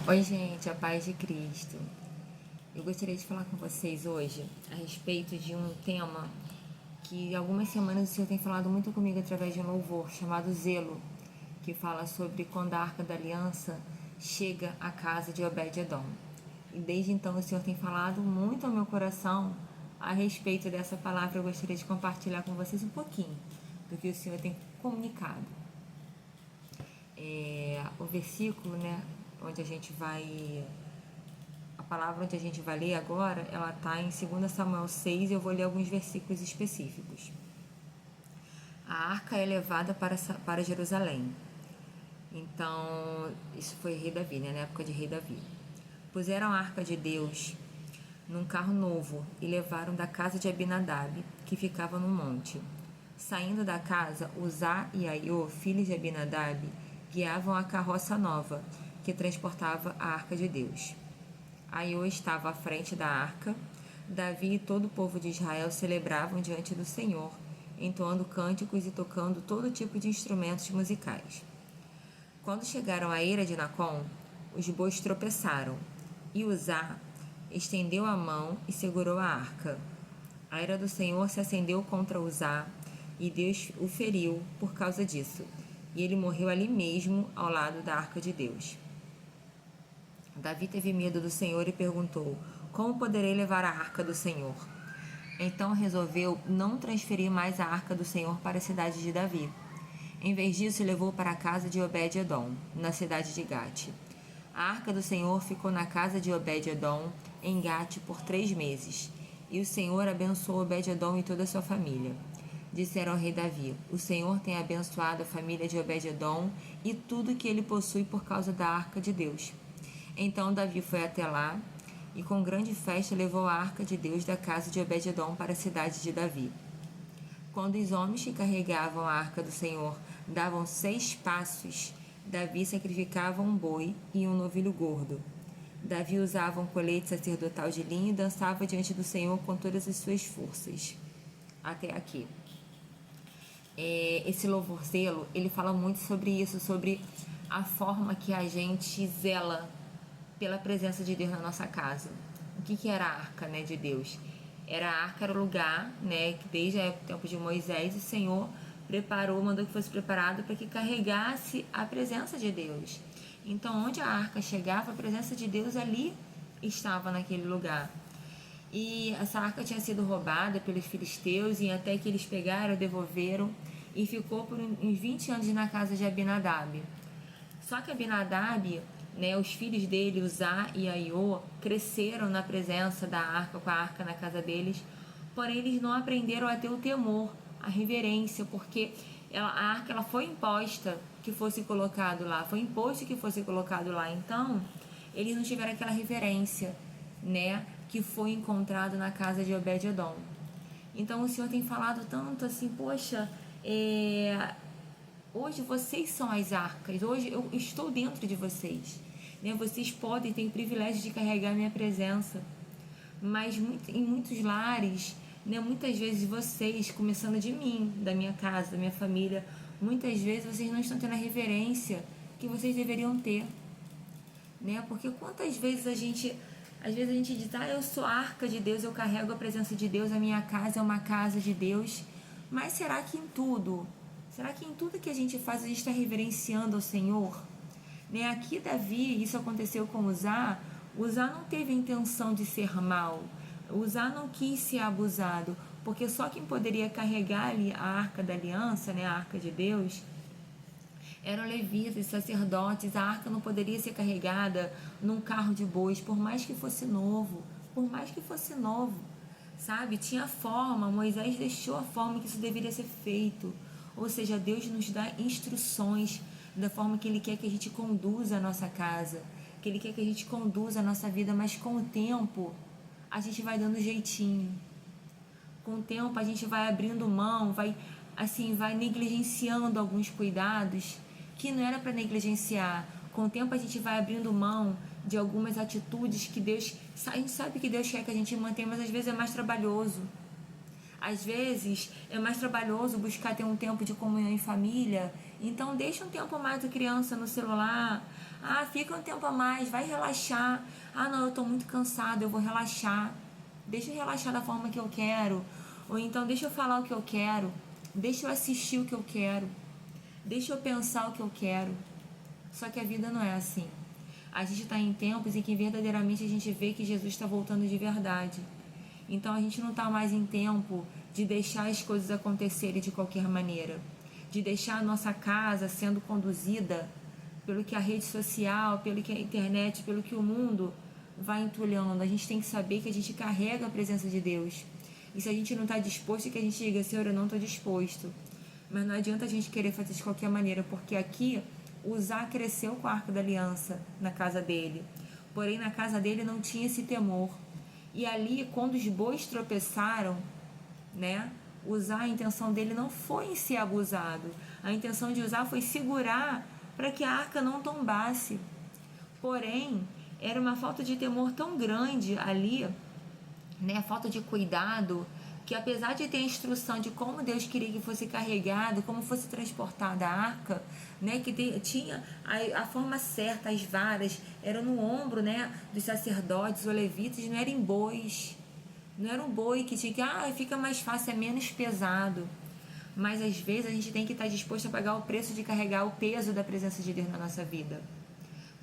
Oi, gente, a paz de Cristo. Eu gostaria de falar com vocês hoje a respeito de um tema que algumas semanas o Senhor tem falado muito comigo através de um louvor chamado Zelo, que fala sobre quando a Arca da Aliança chega à casa de Obed-Edom. E desde então o Senhor tem falado muito ao meu coração a respeito dessa palavra. Eu gostaria de compartilhar com vocês um pouquinho do que o Senhor tem comunicado. O versículo, né, onde a gente vai... A palavra onde a gente vai ler agora, ela está em 2 Samuel 6, e eu vou ler alguns versículos específicos. A arca é levada para Jerusalém. Então, isso foi rei Davi, né, na época de rei Davi. Puseram a arca de Deus num carro novo e levaram da casa de Abinadab, que ficava no monte. Saindo da casa, Uzá e Aiô, filhos de Abinadab, guiavam a carroça nova, que transportava a arca de Deus. Aiô estava à frente da arca. Davi e todo o povo de Israel celebravam diante do Senhor, entoando cânticos e tocando todo tipo de instrumentos musicais. Quando chegaram à eira de Nacon, os bois tropeçaram, e Uzá estendeu a mão e segurou a arca. A ira do Senhor se acendeu contra Uzá, e Deus o feriu por causa disso, e ele morreu ali mesmo, ao lado da arca de Deus. Davi teve medo do Senhor e perguntou: como poderei levar a arca do Senhor? Então resolveu não transferir mais a arca do Senhor para a cidade de Davi. Em vez disso, levou para a casa de Obed-Edom, na cidade de Gate. A arca do Senhor ficou na casa de Obed-Edom, em Gate, por 3 meses. E o Senhor abençoou Obed-Edom e toda a sua família. Disseram ao rei Davi: o Senhor tem abençoado a família de Obed-Edom e tudo que ele possui por causa da arca de Deus. Então Davi foi até lá e com grande festa levou a arca de Deus da casa de Obed-Edom para a cidade de Davi. Quando os homens que carregavam a arca do Senhor davam 6 passos, Davi sacrificava um boi e um novilho gordo. Davi usava um colete sacerdotal de linho e dançava diante do Senhor com todas as suas forças. Até aqui. Esse louvor Zelo, ele fala muito sobre isso, sobre a forma que a gente zela pela presença de Deus na nossa casa. O que era a arca, né, de Deus? A arca era o lugar, né, que desde o tempo de Moisés o Senhor mandou que fosse preparado para que carregasse a presença de Deus. Então, onde a arca chegava, a presença de Deus ali estava naquele lugar. E essa arca tinha sido roubada pelos filisteus, e até que eles pegaram, devolveram, e ficou por uns 20 anos na casa de Abinadab. Só que Abinadab, né, os filhos dele, Uzá e Aiô, cresceram na presença da arca, com a arca na casa deles, porém eles não aprenderam a ter o temor, a reverência, porque a arca ela foi imposta que fosse colocado lá, foi imposto que fosse colocado lá, então eles não tiveram aquela reverência, né, que foi encontrado na casa de Obed-Edom. Então o Senhor tem falado tanto assim, poxa, hoje vocês são as arcas, hoje eu estou dentro de vocês, né? Vocês podem ter o privilégio de carregar a minha presença, mas em muitos lares, né, muitas vezes vocês, começando de mim, da minha casa, da minha família, muitas vezes vocês não estão tendo a reverência que vocês deveriam ter, né? Porque quantas vezes às vezes a gente diz: eu sou a arca de Deus, eu carrego a presença de Deus, a minha casa é uma casa de Deus, mas será que em tudo que a gente faz a gente está reverenciando ao Senhor? Né? Aqui Davi, isso aconteceu com Uzá não teve a intenção de ser mal, Uzá não quis ser abusado, porque só quem poderia carregar ali a arca da aliança, né, a arca de Deus, eram levitas, sacerdotes. A arca não poderia ser carregada num carro de bois, por mais que fosse novo, sabe? Tinha forma, Moisés deixou a forma que isso deveria ser feito. Ou seja, Deus nos dá instruções da forma que Ele quer que a gente conduza a nossa casa, que Ele quer que a gente conduza a nossa vida, mas com o tempo a gente vai dando jeitinho. Com o tempo a gente vai abrindo mão, vai negligenciando alguns cuidados que não era para negligenciar. Com o tempo a gente vai abrindo mão de algumas atitudes que a gente sabe que Deus quer que a gente mantenha, mas às vezes é mais trabalhoso. Às vezes é mais trabalhoso buscar ter um tempo de comunhão em família, então deixa um tempo mais a criança no celular. Ah, fica um tempo a mais, vai relaxar. Ah, não, eu tô muito cansado, eu vou relaxar. Deixa eu relaxar da forma que eu quero. Ou então deixa eu falar o que eu quero. Deixa eu assistir o que eu quero. Deixa eu pensar o que eu quero. Só que a vida não é assim. A gente está em tempos em que verdadeiramente a gente vê que Jesus está voltando de verdade. Então a gente não está mais em tempo de deixar as coisas acontecerem de qualquer maneira, de deixar a nossa casa sendo conduzida pelo que a rede social, pelo que a internet, pelo que o mundo vai entulhando. A gente tem que saber que a gente carrega a presença de Deus. E se a gente não está disposto, que a gente diga, Senhor, eu não estou disposto. Mas não adianta a gente querer fazer de qualquer maneira, porque aqui Uzá cresceu com a Arca da Aliança na casa dele. Porém, na casa dele não tinha esse temor. E ali, quando os bois tropeçaram, né? Uzá, a intenção dele não foi em ser abusado. A intenção de Uzá foi segurar para que a arca não tombasse. Porém, era uma falta de temor tão grande ali, né? Falta de cuidado, que apesar de ter a instrução de como Deus queria que fosse carregado, como fosse transportada a arca, né, que tinha a forma certa, as varas eram no ombro, né, dos sacerdotes ou levitas, não eram em bois, não era um boi que tinha que, fica mais fácil, é menos pesado. Mas às vezes a gente tem que estar disposto a pagar o preço de carregar o peso da presença de Deus na nossa vida.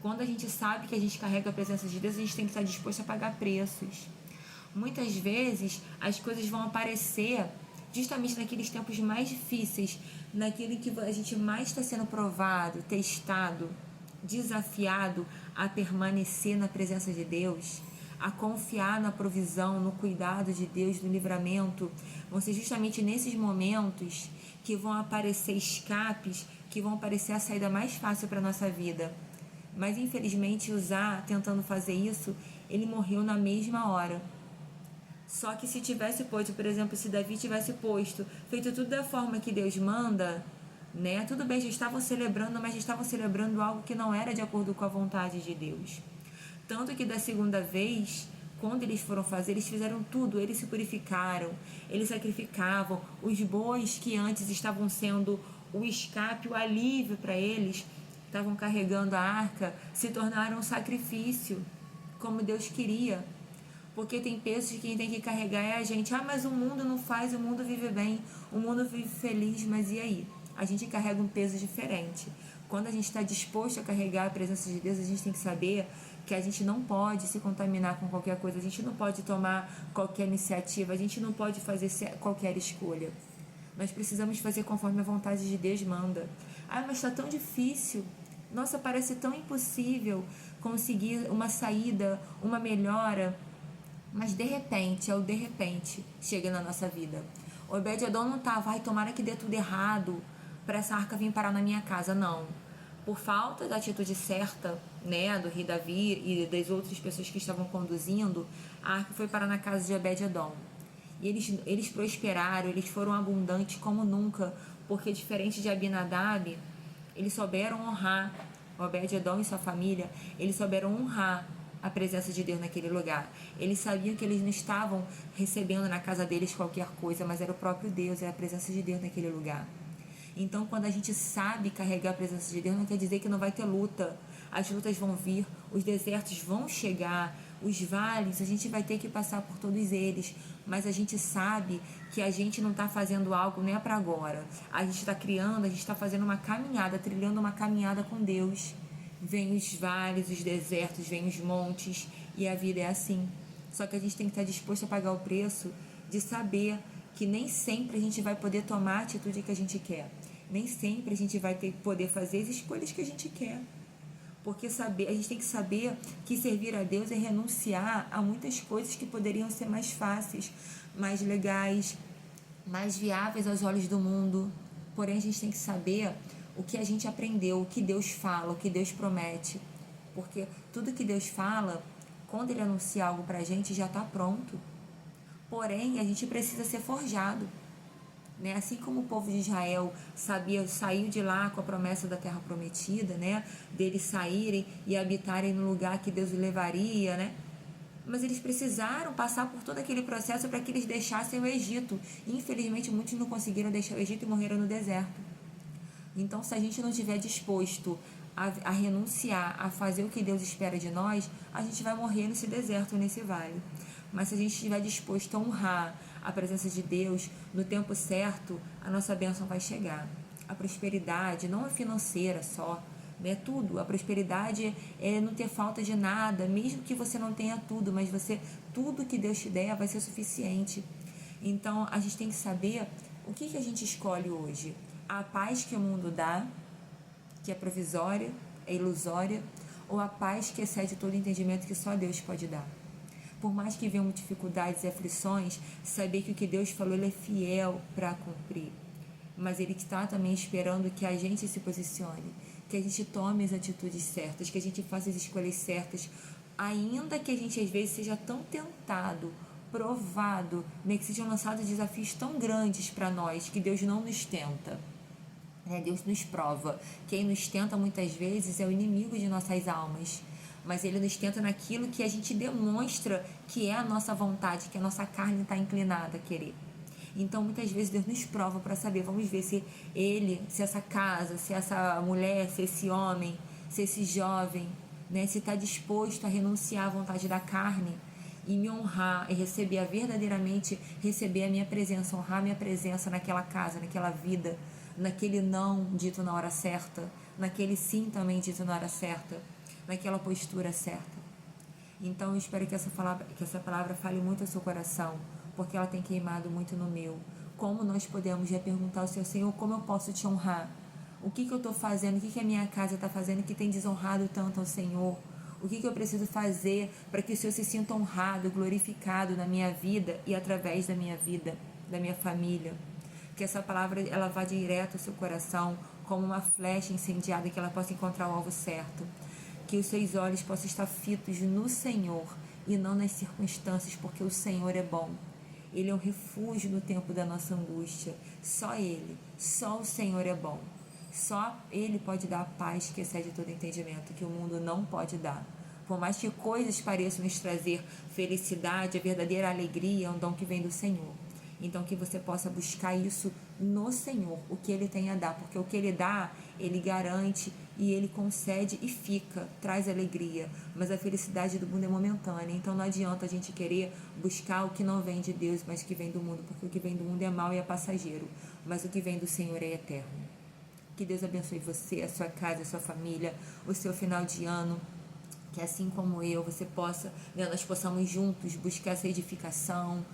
Quando a gente sabe que a gente carrega a presença de Deus, a gente tem que estar disposto a pagar preços. Muitas vezes as coisas vão aparecer justamente naqueles tempos mais difíceis, naquele que a gente mais está sendo provado, testado, desafiado a permanecer na presença de Deus, a confiar na provisão, no cuidado de Deus, no livramento. Vão ser justamente nesses momentos que vão aparecer escapes, que vão aparecer a saída mais fácil para a nossa vida. Mas infelizmente Uzá, tentando fazer isso, ele morreu na mesma hora. Só que se tivesse posto, por exemplo, se Davi tivesse posto, feito tudo da forma que Deus manda, né? Tudo bem, já estavam celebrando, mas já estavam celebrando algo que não era de acordo com a vontade de Deus. Tanto que da segunda vez, quando eles foram fazer, eles fizeram tudo, eles se purificaram, eles sacrificavam. Os bois que antes estavam sendo o escape, o alívio para eles, estavam carregando a arca, se tornaram um sacrifício, como Deus queria. Porque tem pesos que quem tem que carregar é a gente. Mas o mundo não faz, o mundo vive bem, o mundo vive feliz, mas e aí? A gente carrega um peso diferente. Quando a gente está disposto a carregar a presença de Deus, a gente tem que saber que a gente não pode se contaminar com qualquer coisa, a gente não pode tomar qualquer iniciativa, a gente não pode fazer qualquer escolha. Nós precisamos fazer conforme a vontade de Deus manda. Mas está tão difícil. Nossa, parece tão impossível conseguir uma saída, uma melhora. Mas de repente, chega na nossa vida. O Obed-Edom não estava, tomara que dê tudo errado para essa arca vir parar na minha casa, não. Por falta da atitude certa, né, do rei Davi e das outras pessoas que estavam conduzindo, a arca foi parar na casa de Obed-Edom. E eles prosperaram, eles foram abundantes como nunca, porque diferente de Abinadab, eles souberam honrar Obed-Edom e sua família, eles souberam honrar a presença de Deus naquele lugar. Eles sabiam que eles não estavam recebendo na casa deles qualquer coisa, mas era o próprio Deus, era a presença de Deus naquele lugar. Então, quando a gente sabe carregar a presença de Deus, não quer dizer que não vai ter luta. As lutas vão vir, os desertos vão chegar, os vales, a gente vai ter que passar por todos eles, mas a gente sabe que a gente não está fazendo algo, não é para agora. A gente está criando, a gente está fazendo uma caminhada, trilhando uma caminhada com Deus. Vem os vales, os desertos, vem os montes, e a vida é assim. Só que a gente tem que estar disposto a pagar o preço de saber que nem sempre a gente vai poder tomar a atitude que a gente quer. Nem sempre a gente vai poder fazer as escolhas que a gente quer. Porque a gente tem que saber que servir a Deus é renunciar a muitas coisas que poderiam ser mais fáceis, mais legais, mais viáveis aos olhos do mundo. Porém, a gente tem que saber o que a gente aprendeu, o que Deus fala, o que Deus promete. Porque tudo que Deus fala, quando Ele anuncia algo pra gente, já está pronto. Porém, a gente precisa ser forjado. Né? Assim como o povo de Israel saiu de lá com a promessa da terra prometida, né? Deles saírem e habitarem no lugar que Deus os levaria, né? Mas eles precisaram passar por todo aquele processo para que eles deixassem o Egito. Infelizmente, muitos não conseguiram deixar o Egito e morreram no deserto. Então, se a gente não estiver disposto a renunciar, a fazer o que Deus espera de nós, a gente vai morrer nesse deserto, nesse vale. Mas se a gente estiver disposto a honrar a presença de Deus no tempo certo, a nossa bênção vai chegar. A prosperidade não é financeira só, é tudo. A prosperidade é não ter falta de nada, mesmo que você não tenha tudo, mas tudo que Deus te der vai ser suficiente. Então a gente tem que saber o que a gente escolhe hoje. A paz que o mundo dá, que é provisória, é ilusória, ou a paz que excede todo entendimento que só Deus pode dar. Por mais que venham dificuldades e aflições, saber que o que Deus falou, Ele é fiel para cumprir. Mas Ele está também esperando que a gente se posicione, que a gente tome as atitudes certas, que a gente faça as escolhas certas, ainda que a gente às vezes seja tão tentado, provado, né, que sejam lançados desafios tão grandes para nós, que Deus não nos tenta. Deus nos prova. Quem nos tenta muitas vezes é o inimigo de nossas almas, mas ele nos tenta naquilo que a gente demonstra que é a nossa vontade, que a nossa carne está inclinada a querer. Então muitas vezes Deus nos prova para saber, vamos ver se se essa casa, se essa mulher, se esse homem, se esse jovem, né, se está disposto a renunciar à vontade da carne e me honrar e verdadeiramente receber a minha presença, honrar a minha presença naquela casa, naquela vida, naquele não dito na hora certa, naquele sim também dito na hora certa, naquela postura certa. Então eu espero que essa palavra fale muito ao seu coração, porque ela tem queimado muito no meu. Como nós podemos perguntar ao Senhor, como eu posso te honrar? O que eu estou fazendo, o que a minha casa está fazendo que tem desonrado tanto ao Senhor? O que eu preciso fazer para que o Senhor se sinta honrado, glorificado na minha vida e através da minha vida, da minha família? Que essa palavra ela vá direto ao seu coração, como uma flecha incendiada, que ela possa encontrar o alvo certo. Que os seus olhos possam estar fitos no Senhor e não nas circunstâncias, porque o Senhor é bom. Ele é um refúgio no tempo da nossa angústia. Só Ele, só o Senhor é bom. Só Ele pode dar a paz que excede todo entendimento, que o mundo não pode dar. Por mais que coisas pareçam nos trazer felicidade, a verdadeira alegria é um dom que vem do Senhor. Então que você possa buscar isso no Senhor, o que Ele tem a dar, porque o que Ele dá, Ele garante e Ele concede e fica, traz alegria, mas a felicidade do mundo é momentânea, então não adianta a gente querer buscar o que não vem de Deus, mas que vem do mundo, porque o que vem do mundo é mau e é passageiro, mas o que vem do Senhor é eterno. Que Deus abençoe você, a sua casa, a sua família, o seu final de ano, que assim como eu, nós possamos juntos buscar essa edificação,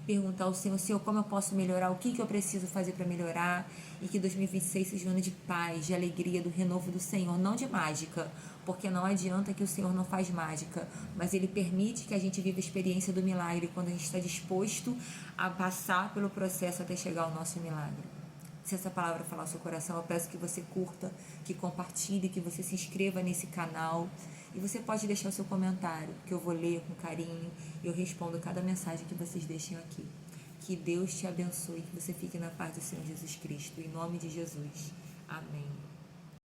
perguntar ao Senhor, como eu posso melhorar, o que eu preciso fazer para melhorar, e que 2026 seja um ano de paz, de alegria, do renovo do Senhor, não de mágica, porque não adianta que o Senhor não faz mágica, mas Ele permite que a gente viva a experiência do milagre quando a gente está disposto a passar pelo processo até chegar ao nosso milagre. Se essa palavra falar ao seu coração, eu peço que você curta, que compartilhe, que você se inscreva nesse canal. E você pode deixar o seu comentário, que eu vou ler com carinho. E eu respondo cada mensagem que vocês deixem aqui. Que Deus te abençoe, que você fique na paz do Senhor Jesus Cristo. Em nome de Jesus. Amém.